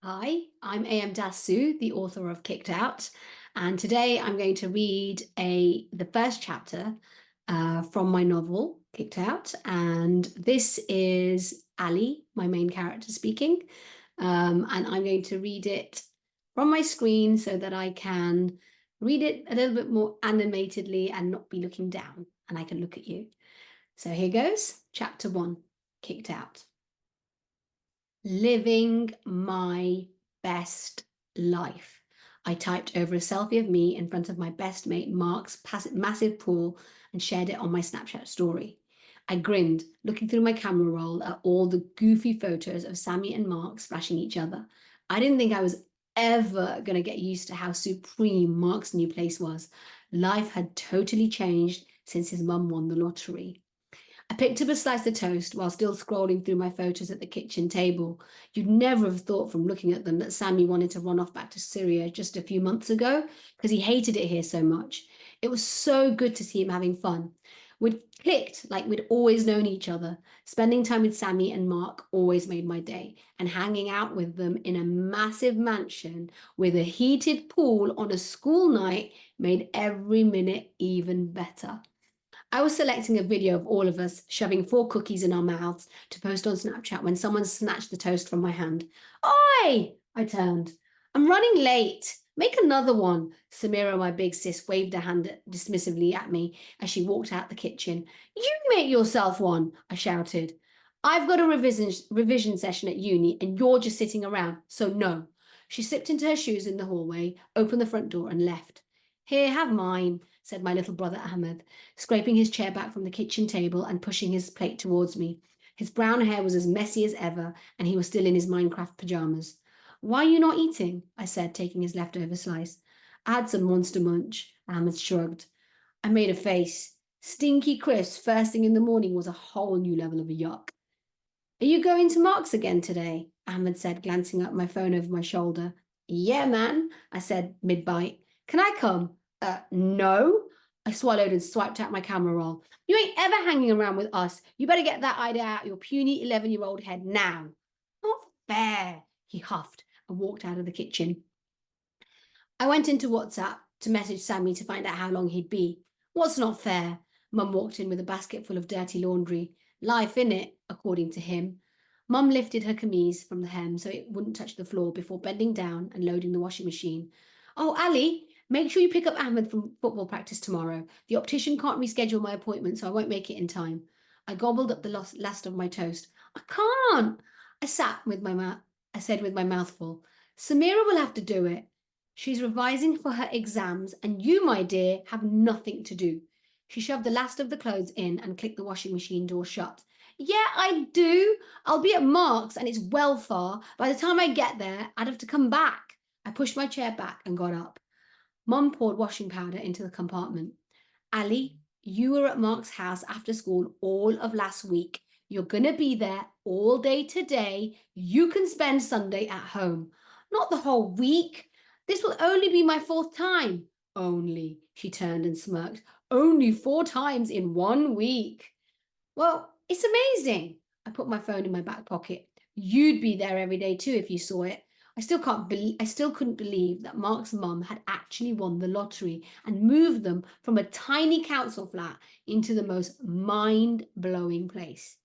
Hi, I'm AM Dassu, the author of Kicked Out, and today I'm going to read the first chapter from my novel Kicked Out, and this is Ali, my main character, speaking, and I'm going to read it from my screen so that I can read it a little bit more animatedly and not be looking down, and I can look at you. So here goes, Chapter 1, Kicked Out. Living my best life. I typed over a selfie of me in front of my best mate Mark's massive pool and shared it on my Snapchat story. I grinned, looking through my camera roll at all the goofy photos of Sami and Mark splashing each other. I didn't think I was ever going to get used to how supreme Mark's new place was. Life had totally changed since his mum won the lottery. I picked up a slice of toast while still scrolling through my photos at the kitchen table. You'd never have thought from looking at them that Sammy wanted to run off back to Syria just a few months ago because he hated it here so much. It was so good to see him having fun. We'd clicked like we'd always known each other. Spending time with Sammy and Mark always made my day, and hanging out with them in a massive mansion with a heated pool on a school night made every minute even better. I was selecting a video of all of us shoving 4 cookies in our mouths to post on Snapchat when someone snatched the toast from my hand. Oi! I turned. I'm running late. Make another one. Samira, my big sis, waved her hand dismissively at me as she walked out the kitchen. You make yourself one, I shouted. I've got a revision session at uni and you're just sitting around, so no. She slipped into her shoes in the hallway, opened the front door and left. Here, have mine, said my little brother Ahmed, scraping his chair back from the kitchen table and pushing his plate towards me. His brown hair was as messy as ever, and he was still in his Minecraft pajamas. Why are you not eating? I said, taking his leftover slice. I had some Monster Munch, Ahmed shrugged. I made a face. Stinky crisps first thing in the morning was a whole new level of yuck. Are you going to Mark's again today? Ahmed said, glancing at my phone over my shoulder. Yeah, man, I said mid-bite. Can I come? No. I swallowed and swiped out my camera roll. You ain't ever hanging around with us. You better get that idea out your puny 11-year-old head now. Not fair, he huffed and walked out of the kitchen. I went into WhatsApp to message Sammy to find out how long he'd be. What's not fair? Mum walked in with a basket full of dirty laundry. Life, innit, according to him. Mum lifted her camise from the hem so it wouldn't touch the floor before bending down and loading the washing machine. Oh, Ali, make sure you pick up Ahmed from football practice tomorrow. The optician can't reschedule my appointment, so I won't make it in time. I gobbled up the last of my toast. I can't. I said with my mouth full. Samira will have to do it. She's revising for her exams, and you, my dear, have nothing to do. She shoved the last of the clothes in and clicked the washing machine door shut. Yeah, I do. I'll be at Mark's and it's well far. By the time I get there, I'd have to come back. I pushed my chair back and got up. Mum poured washing powder into the compartment. Ali, you were at Mark's house after school all of last week. You're going to be there all day today. You can spend Sunday at home. Not the whole week. This will only be my 4th time. Only, she turned and smirked. Only 4 times in 1 week. Well, it's amazing. I put my phone in my back pocket. You'd be there every day too if you saw it. I still couldn't believe that Mark's mum had actually won the lottery and moved them from a tiny council flat into the most mind-blowing place.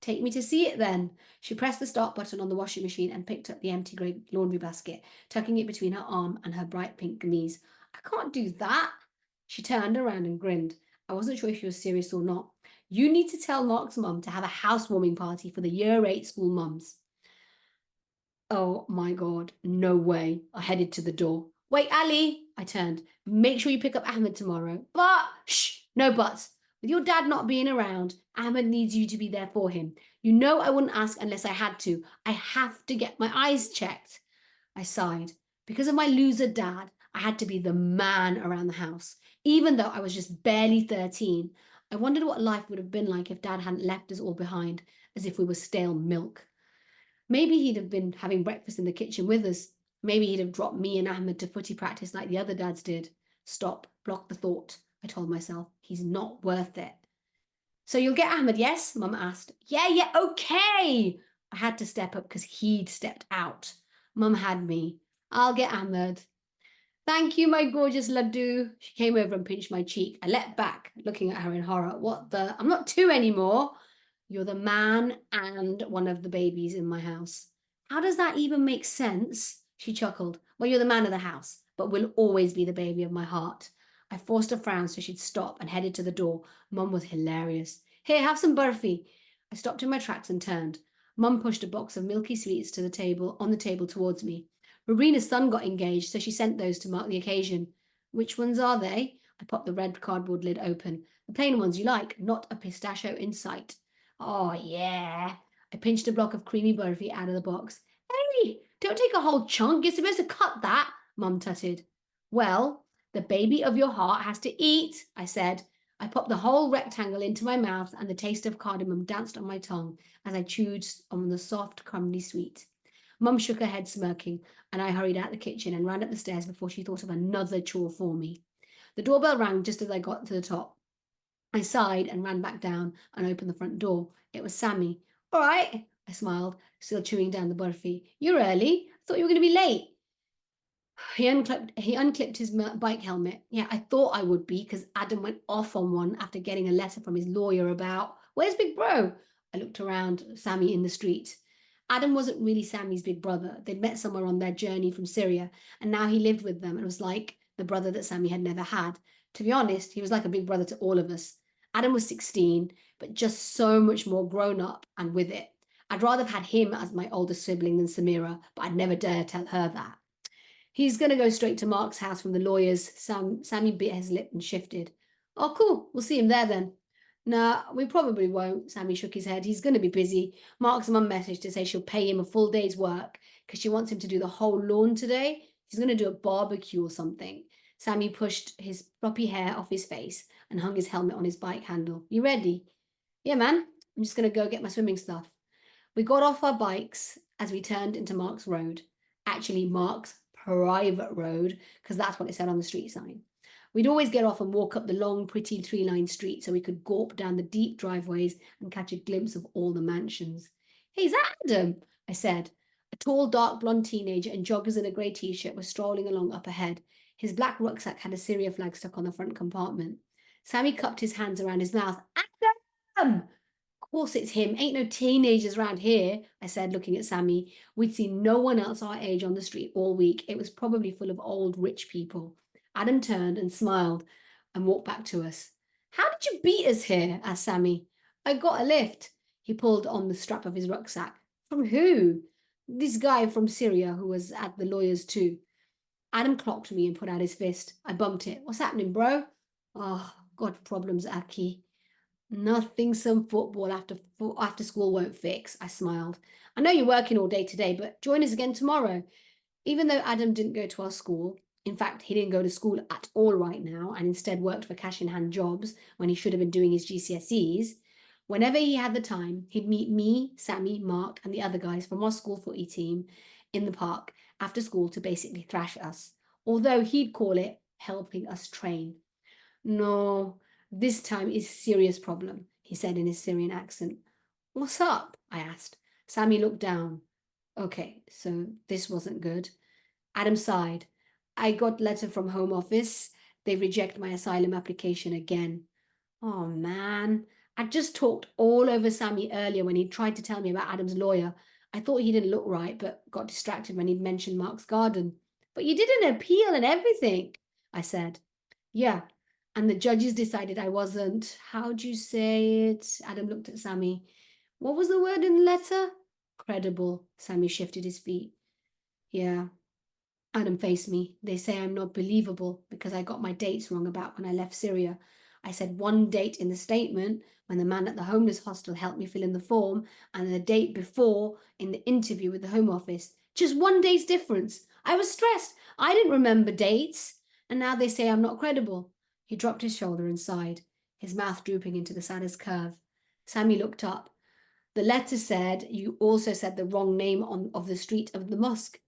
Take me to see it then. She pressed the start button on the washing machine and picked up the empty grey laundry basket, tucking it between her arm and her bright pink camise. I can't do that. She turned around and grinned. I wasn't sure if she was serious or not. You need to tell Mark's mum to have a housewarming party for the year 8 school mums. Oh my God, no way. I headed to the door. Wait, Ali, I turned. Make sure you pick up Ahmed tomorrow. But, shh, no buts. With your dad not being around, Ahmed needs you to be there for him. You know I wouldn't ask unless I had to. I have to get my eyes checked. I sighed. Because of my loser dad, I had to be the man around the house. Even though I was just barely 13, I wondered what life would have been like if dad hadn't left us all behind, as if we were stale milk. Maybe he'd have been having breakfast in the kitchen with us. Maybe he'd have dropped me and Ahmed to footy practice like the other dads did. Stop, block the thought, I told myself. He's not worth it. So you'll get Ahmed, yes? Mum asked. Yeah, okay. I had to step up because he'd stepped out. Mum had me. I'll get hammered. Thank you, my gorgeous Laddu. She came over and pinched my cheek. I leapt back, looking at her in horror. What the? I'm not two anymore. You're the man and one of the babies in my house. How does that even make sense? She chuckled. Well, you're the man of the house, but will always be the baby of my heart. I forced a frown so she'd stop and headed to the door. Mum was hilarious. Here, have some burfi. I stopped in my tracks and turned. Mum pushed a box of milky sweets to the table on the table towards me. Rowina's son got engaged, so she sent those to mark the occasion. Which ones are they? I popped the red cardboard lid open. The plain ones you like, not a pistachio in sight. Oh, yeah. I pinched a block of creamy burfi out of the box. Hey, don't take a whole chunk. You're supposed to cut that, Mum tutted. Well, the baby of your heart has to eat, I said. I popped the whole rectangle into my mouth, and the taste of cardamom danced on my tongue as I chewed on the soft, crumbly sweet. Mum shook her head, smirking, and I hurried out the kitchen and ran up the stairs before she thought of another chore for me. The doorbell rang just as I got to the top. I sighed and ran back down and opened the front door. It was Sammy. All right, I smiled, still chewing down the burfi. You're early. I thought you were going to be late. He unclipped his bike helmet. Yeah, I thought I would be because Adam went off on one after getting a letter from his lawyer about, where's Big Bro? I looked around Sammy in the street. Adam wasn't really Sammy's big brother. They'd met somewhere on their journey from Syria, and now he lived with them and was like the brother that Sammy had never had. To be honest, he was like a big brother to all of us. Adam was 16, but just so much more grown up and with it. I'd rather have had him as my older sibling than Samira, but I'd never dare tell her that. He's going to go straight to Mark's house from the lawyers. Sammy bit his lip and shifted. Oh, cool. We'll see him there then. Nah, we probably won't. Sammy shook his head. He's going to be busy. Mark's mum messaged to say she'll pay him a full day's work because she wants him to do the whole lawn today. She's going to do a barbecue or something. Sammy pushed his floppy hair off his face and hung his helmet on his bike handle. You ready? Yeah, man. I'm just going to go get my swimming stuff. We got off our bikes as we turned into Mark's road. Actually, Mark's private road, because that's what it said on the street sign. We'd always get off and walk up the long, pretty tree-lined street so we could gawp down the deep driveways and catch a glimpse of all the mansions. Hey, is that Adam? I said. A tall, dark blonde teenager in joggers and a grey t-shirt was strolling along up ahead. His black rucksack had a Syria flag stuck on the front compartment. Sammy cupped his hands around his mouth. Adam! Of course it's him. Ain't no teenagers round here, I said, looking at Sammy. We'd seen no one else our age on the street all week. It was probably full of old rich people. Adam turned and smiled and walked back to us. How did you beat us here? Asked Sammy. I got a lift. He pulled on the strap of his rucksack. From who? This guy from Syria who was at the lawyer's too. Adam clocked me and put out his fist. I bumped it. What's happening, bro? Oh, got problems, Aki. Nothing some football after school won't fix, I smiled. I know you're working all day today, but join us again tomorrow. Even though Adam didn't go to our school, in fact, he didn't go to school at all right now and instead worked for cash in hand jobs when he should have been doing his GCSEs, whenever he had the time, he'd meet me, Sammy, Mark, and the other guys from our school footy team in the park after school to basically thrash us, although he'd call it helping us train. No, this time is serious problem, he said in his Syrian accent. What's up? I asked. Sammy looked down. Okay, so this wasn't good. Adam sighed. I got letter from Home Office. They reject my asylum application again. Oh man, I just talked all over Sammy earlier when he tried to tell me about Adam's lawyer. I thought he didn't look right, but got distracted when he'd mentioned Mark's garden. But you did an appeal and everything, I said. Yeah, and the judges decided I wasn't, how'd you say it? Adam looked at Sammy. What was the word in the letter? Credible. Sammy shifted his feet. Yeah. Adam faced me. They say I'm not believable because I got my dates wrong about when I left Syria. I said one date in the statement when the man at the homeless hostel helped me fill in the form, and the date before in the interview with the Home Office. Just one day's difference. I was stressed. I didn't remember dates. And now they say I'm not credible. He dropped his shoulder and sighed, his mouth drooping into the saddest curve. Sammy looked up. The letter said you also said the wrong name of the street of the mosque.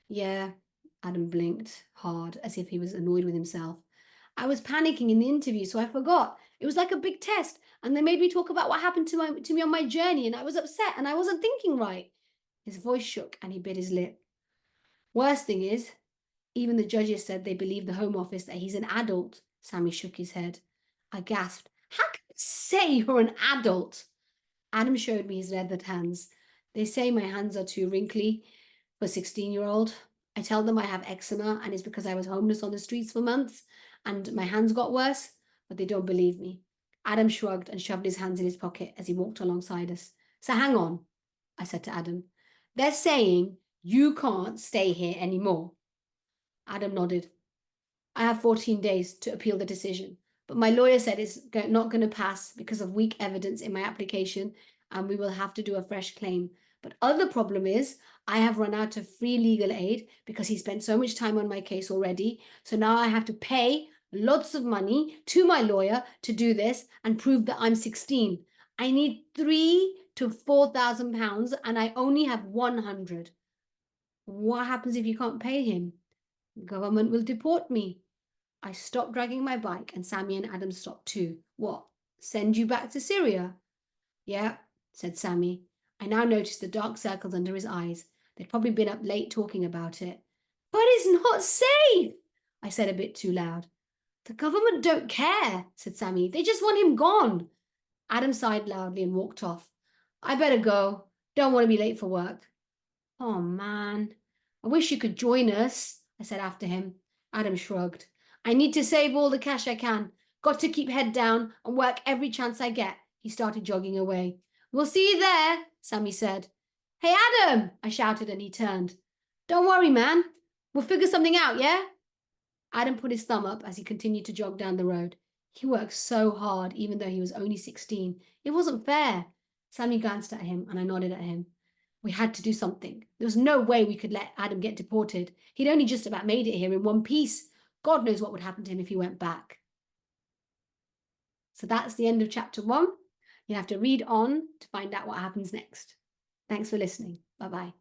Yeah, Adam blinked hard, as if he was annoyed with himself. I was panicking in the interview, so I forgot. It was like a big test, and they made me talk about what happened to me on my journey, and I was upset, and I wasn't thinking right. His voice shook and he bit his lip. Worst thing is, even the judges said they believe the Home Office that he's an adult. Sami shook his head. I gasped. How can you say you're an adult? Aadam showed me his leathered hands. They say my hands are too wrinkly for a 16-year-old. I tell them I have eczema and it's because I was homeless on the streets for months and my hands got worse, but they don't believe me. Aadam shrugged and shoved his hands in his pocket as he walked alongside us. So hang on, I said to Aadam. They're saying you can't stay here anymore. Aadam nodded. I have 14 days to appeal the decision, but my lawyer said it's not going to pass because of weak evidence in my application and we will have to do a fresh claim. But other problem is I have run out of free legal aid because he spent so much time on my case already. So now I have to pay lots of money to my lawyer to do this and prove that I'm 16. I need £3,000 to £4,000 and I only have 100. What happens if you can't pay him? The government will deport me. I stopped dragging my bike and Sami and Aadam stopped too. What? Send you back to Syria? Yeah, said Sami. I now noticed the dark circles under his eyes. They'd probably been up late talking about it. But it's not safe, I said a bit too loud. The government don't care, said Sami. They just want him gone. Aadam sighed loudly and walked off. I better go. Don't want to be late for work. Oh, man. I wish you could join us, I said after him. Aadam shrugged. I need to save all the cash I can. Got to keep head down and work every chance I get. He started jogging away. We'll see you there, Sami said. Hey, Aadam, I shouted and he turned. Don't worry, man. We'll figure something out, yeah? Aadam put his thumb up as he continued to jog down the road. He worked so hard, even though he was only 16. It wasn't fair. Sami glanced at him and I nodded at him. We had to do something. There was no way we could let Aadam get deported. He'd only just about made it here in one piece. God knows what would happen to him if he went back. So that's the end of chapter 1. You have to read on to find out what happens next. Thanks for listening. Bye-bye.